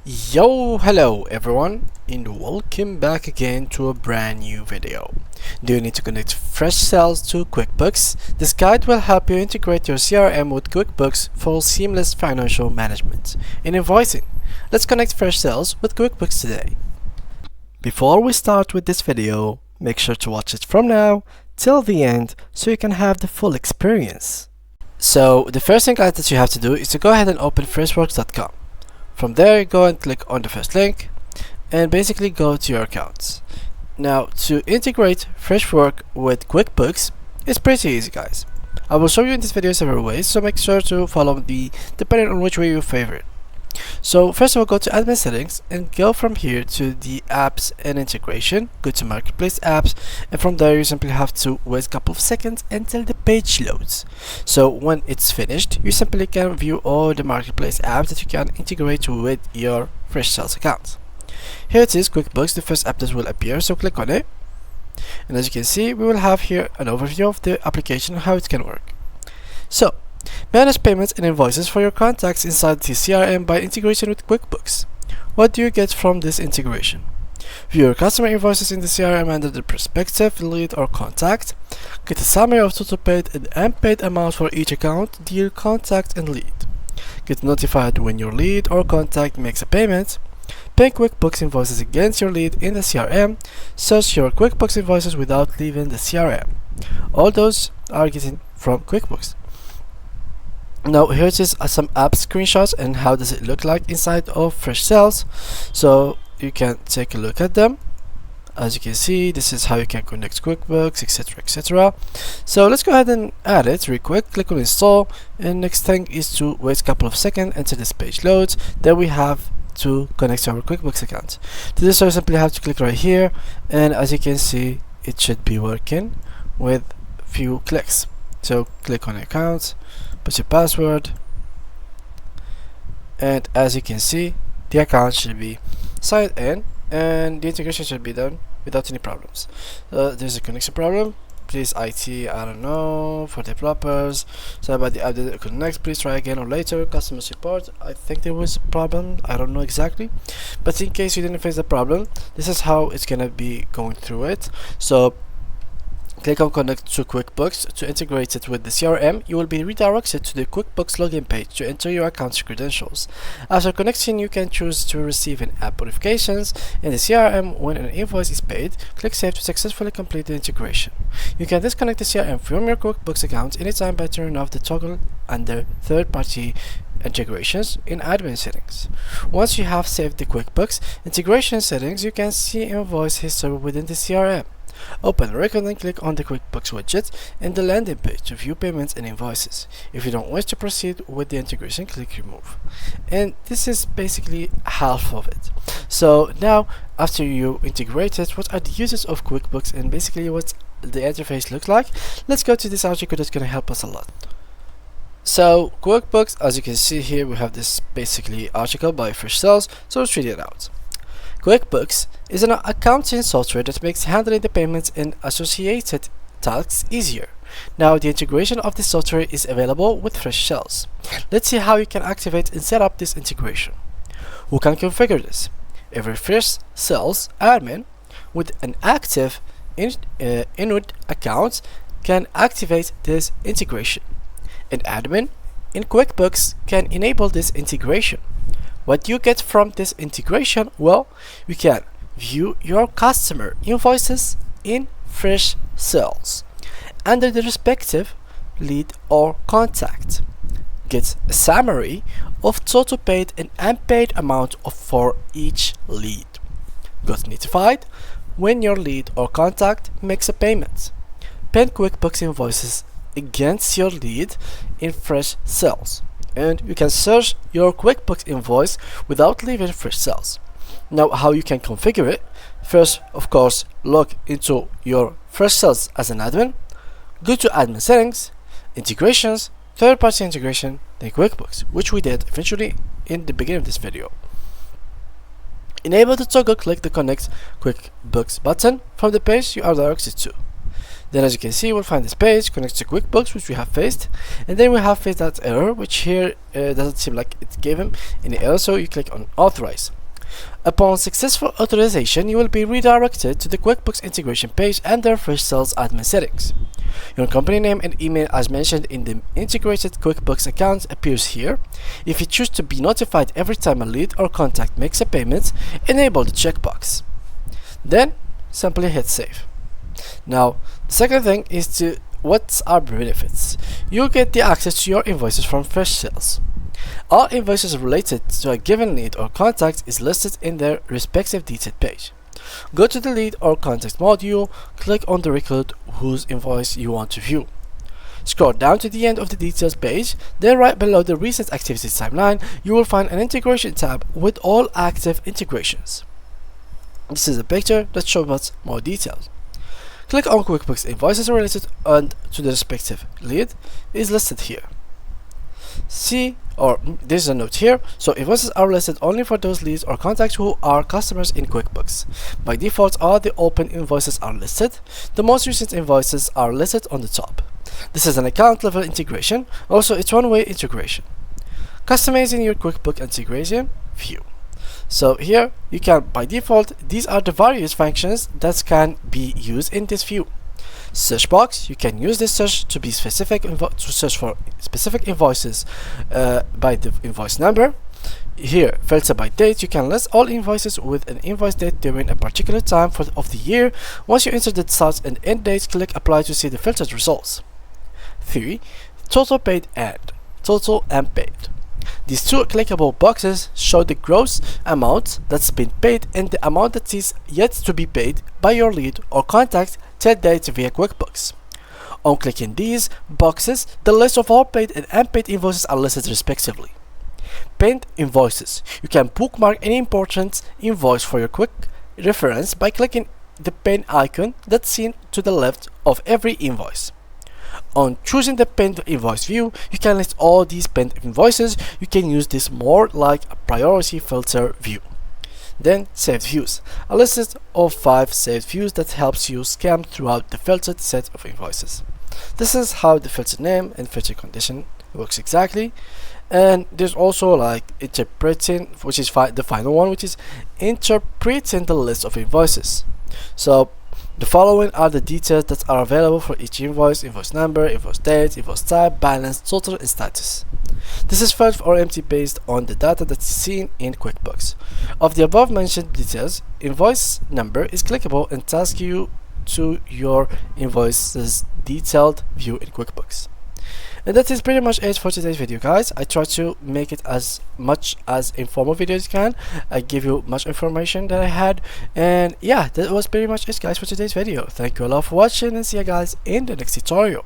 Hello everyone, and welcome back again to a brand new video. Do you need to connect Freshsales to QuickBooks? This guide will help you integrate your CRM with QuickBooks for seamless financial management and invoicing. Let's connect Freshsales with QuickBooks today. Before we start with this video, make sure to watch it from now till the end so you can have the full experience. So the first thing that you have to do is to go ahead and open freshworks.com. From there, go and click on the first link and basically go to your accounts. Now, to integrate Freshwork with QuickBooks, it's pretty easy, guys. I will show you in this video several ways, so make sure to follow me depending on which way you favor it. So first of all, go to admin settings and go from here to the apps and integration. Go to marketplace apps, and from there you simply have to wait a couple of seconds until the page loads. So when it's finished, you simply can view all the marketplace apps that you can integrate with your Freshsales account. Here it is, QuickBooks, the first app that will appear, so click on it. And as you can see, we will have here an overview of the application and how it can work. So manage payments and invoices for your contacts inside the CRM by integration with QuickBooks. What do you get from this integration? View your customer invoices in the CRM under the prospective, lead, or contact. Get a summary of total paid and unpaid amount for each account, deal, contact, and lead. Get notified when your lead or contact makes a payment. Pay QuickBooks invoices against your lead in the CRM. Search your QuickBooks invoices without leaving the CRM. All those are getting from QuickBooks. Now here it is some app screenshots and how does it look like inside of Freshsales. So you can take a look at them. As you can see, this is how you can connect QuickBooks, etc. So let's go ahead and add it real quick. Click on install, and next thing is to wait a couple of seconds until this page loads. Then we have to connect to our QuickBooks account. To do so, you simply have to click right here, and as you can see, it should be working with few clicks. So click on your account, put your password, and as you can see, the account should be signed in and the integration should be done without any problems. There's a connection problem. Please IT, I don't know, for developers. Sorry about the app didn't connect. Please try again or later. Customer support. I think there was a problem. I don't know exactly, but in case you didn't face the problem, this is how it's gonna be going through it. So click on Connect to QuickBooks to integrate it with the CRM. You will be redirected to the QuickBooks login page to enter your account's credentials. After connecting, you can choose to receive an app notifications in the CRM when an invoice is paid. Click Save to successfully complete the integration. You can disconnect the CRM from your QuickBooks account anytime by turning off the toggle under third-party integrations in admin settings. Once you have saved the QuickBooks integration settings, you can see invoice history within the CRM. Open the record and click on the QuickBooks widget in the landing page to view payments and invoices. If you don't wish to proceed with the integration, click Remove. And this is basically half of it. So now, after you integrate it, what are the uses of QuickBooks and basically what the interface looks like? Let's go to this article that's going to help us a lot. So QuickBooks, as you can see here, we have this basically article by Freshsales, so let's read it out. QuickBooks is an accounting software that makes handling the payments and associated tasks easier. Now the integration of this software is available with Freshsales. Let's see how you can activate and set up this integration. Who can configure this? Every Freshsales admin with an active Inwood account can activate this integration. An admin in QuickBooks can enable this integration. What do you get from this integration? Well, you can view your customer invoices in Freshsales under the respective lead or contact. Get a summary of total paid and unpaid amount for each lead. Got notified when your lead or contact makes a payment. Pay QuickBooks invoices against your lead in Freshsales. And you can search your QuickBooks invoice without leaving Freshsales. Now, how you can configure it? First, of course, log into your Freshsales as an admin. Go to Admin Settings, Integrations, Third-Party Integration, then QuickBooks, which we did eventually in the beginning of this video. Enable the toggle, click the Connect QuickBooks button from the page you are directed to. Then as you can see, we'll find this page, connects to QuickBooks, which we have faced, and then we have faced that error, which here doesn't seem like it gave him any error, so you click on Authorize. Upon successful authorization, you will be redirected to the QuickBooks integration page under Freshsales admin settings. Your company name and email as mentioned in the integrated QuickBooks account appears here. If you choose to be notified every time a lead or contact makes a payment, enable the checkbox. Then simply hit save. Now, the second thing is to what's our benefits. You get the access to your invoices from Freshsales. All invoices related to a given lead or contact is listed in their respective detailed page. Go to the lead or contact module, click on the record whose invoice you want to view. Scroll down to the end of the details page, then right below the recent activities timeline, you will find an integration tab with all active integrations. This is a picture that shows us more details. Click on QuickBooks invoices related and to the respective lead is listed here. There's a note here, so invoices are listed only for those leads or contacts who are customers in QuickBooks. By default, all the open invoices are listed. The most recent invoices are listed on the top. This is an account level integration, also it's one-way integration. Customizing your QuickBooks integration view. So here you can, by default, these are the various functions that can be used in this view. Search box, you can use this search to be specific to search for specific invoices by the invoice number. Here, filter by date, you can list all invoices with an invoice date during a particular time of the year. Once you enter the start and end dates, click apply to see the filtered results. 3. Total paid and total unpaid. These two clickable boxes show the gross amount that's been paid and the amount that is yet to be paid by your lead or contact till date via QuickBooks. On clicking these boxes, the list of all paid and unpaid invoices are listed respectively. Pinned invoices. You can bookmark any important invoice for your quick reference by clicking the pin icon that's seen to the left of every invoice. On choosing the pinned invoice view, you can list all these pinned invoices. You can use this more like a priority filter view. Then saved views. A list of 5 saved views that helps you scan throughout the filtered set of invoices. This is how the filter name and filter condition works exactly. And there's also like interpreting, which is the final one, which is interpreting the list of invoices. So the following are the details that are available for each invoice: invoice number, invoice date, invoice type, balance, total, and status. This is filled or empty based on the data that is seen in QuickBooks. Of the above mentioned details, invoice number is clickable and takes you to your invoices detailed view in QuickBooks. And that is pretty much it for today's video, guys. I try to make it as much as informal video as I can. I give you much information that I had, and yeah, that was pretty much it, guys, for today's video. Thank you a lot for watching, and see you guys in the next tutorial.